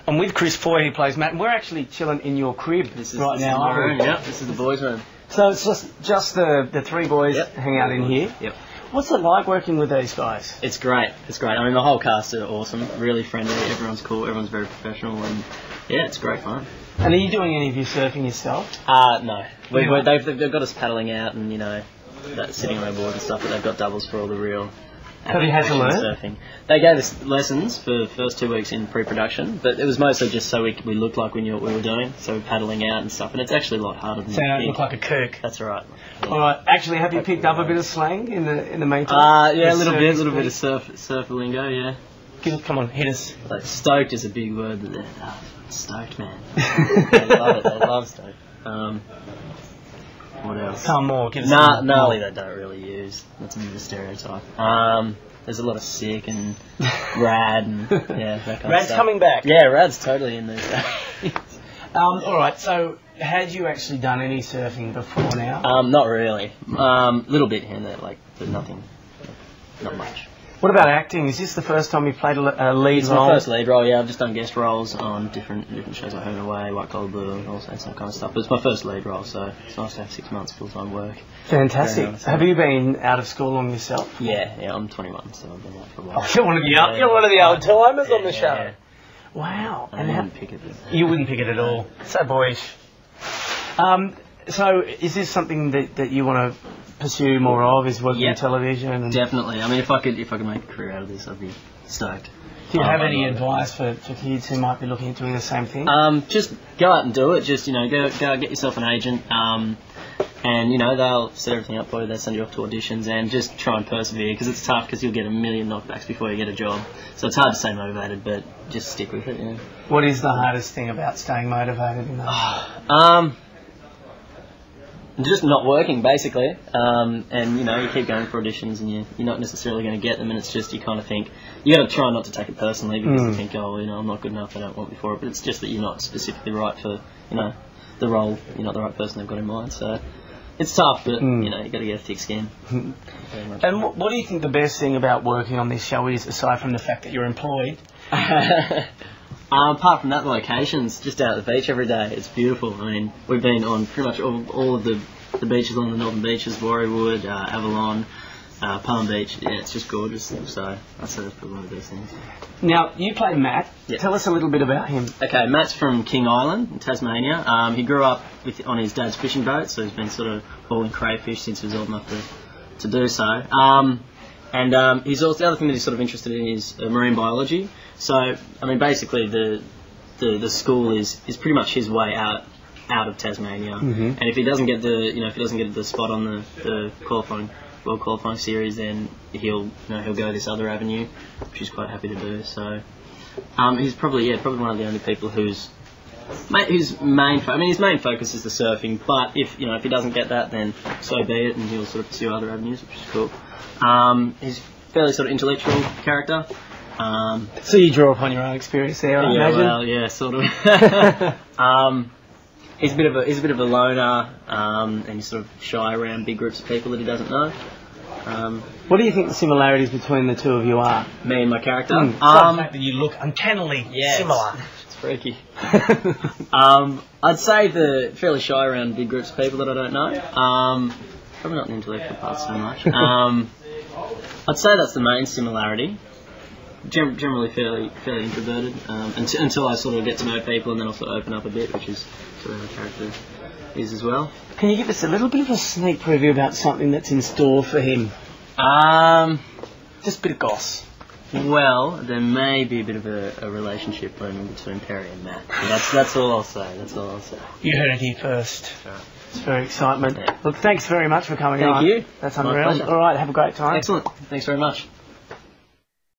I'm with Chris Foy, he plays Matt, and we're actually chilling in your crib right now, aren't we? Yep, this is the boys' room. So it's just the three boys hang out in here? Yep. What's it like working with these guys? It's great. It's great. I mean, the whole cast are awesome, really friendly, everyone's cool, everyone's very professional, and yeah, it's great fun. And are you doing any of your surfing yourself? No. They've got us paddling out and, you know, sitting on our board and stuff, but they've got doubles for all the real... Have you had to learn? Surfing. They gave us lessons for the first 2 weeks in pre-production, but it was mostly just so we looked like we knew what we were doing, so we're paddling out and stuff, and it's actually a lot harder than so you don't look like a Kirk. That's right. Yeah. All right. Actually, have you picked up a bit of slang in the meantime? Yeah, a little bit of surf lingo, yeah. Come on, hit us. Like, stoked is a big word, but they're stoked, man. They love it. They love stoked. What else? Come more. Give us gnarly they don't really use. That's a bit of a stereotype. There's a lot of sick and rad and that kind of stuff. Rad's coming back. Yeah, rad's totally in these days. All right. So, had you actually done any surfing before now? Not really. Little bit here and there, but nothing. Not much. What about acting? Is this the first time you've played a lead role? It's my first lead role, yeah. I've just done guest roles on different shows like Home and Away, White Collar Blue, and all that kind of stuff. But it's my first lead role, so it's nice to have 6 months full-time work. Fantastic. Have you been out of school long yourself? Yeah, I'm 21, so I've been out for a while. Oh, you're one of the old timers on the show. Yeah. Wow. I wouldn't pick it. You wouldn't pick it at all. So boyish. So is this something that you want to pursue more of, is working in television? And definitely. I mean, if I could make a career out of this, I'd be stoked. Do you have any advice for kids who might be looking at doing the same thing? Just go out and do it. Just, go out, get yourself an agent, and, they'll set everything up for you. They'll send you off to auditions, and just try and persevere, because it's tough, because you'll get a million knockbacks before you get a job. So it's hard to stay motivated, but just stick with it, What is the hardest thing about staying motivated in that? Just not working, basically, and you keep going for auditions, and you're not necessarily going to get them, and it's just you kind of think you got to try not to take it personally, because you think, I'm not good enough, they don't want me for it, but it's just that you're not specifically right for the role, you're not the right person they've got in mind, so it's tough, but you got to get a thick skin. And what do you think the best thing about working on this show is, aside from the fact that you're employed? Apart from that, the locations, just out at the beach every day, it's beautiful. I mean, we've been on pretty much all of the beaches along the northern beaches, Warriewood, Avalon, Palm Beach. Yeah, it's just gorgeous. So I'd say that's probably one of those things. Now, you play Matt. Yep. Tell us a little bit about him. Okay, Matt's from King Island in Tasmania. He grew up on his dad's fishing boat, so he's been sort of hauling crayfish since he was old enough to do so. And he's also, the other thing that he's sort of interested in is marine biology. So, I mean, basically the school is pretty much his way out of Tasmania. And if he doesn't get the spot on the world qualifying series, then he'll go this other avenue, which he's quite happy to do. So, he's probably one of the only people whose main focus is the surfing. But if he doesn't get that, then so be it, and he'll sort of pursue other avenues, which is cool. He's a fairly sort of intellectual character. So you draw upon your own experience there, I imagine? Well, yeah, sort of. He's a bit of a loner, and he's sort of shy around big groups of people that he doesn't know. What do you think the similarities between the two of you are? Me and my character? The fact that you look uncannily similar. It's freaky. I'd say the fairly shy around big groups of people that I don't know. Probably not the intellectual part so much. I'd say that's the main similarity. Generally fairly introverted until I sort of get to know people, and then I'll sort of open up a bit, which is sort of how the character is as well. Can you give us a little bit of a sneak preview about something that's in store for him? Just a bit of goss. Well, there may be a bit of a relationship blooming between Perry and Matt. That's all I'll say. You heard it here first. Sure. It's very excitement. Yeah. Look, thanks very much for coming on. Thank you. That's My unreal. pleasure. All right, have a great time. Excellent. Thanks very much.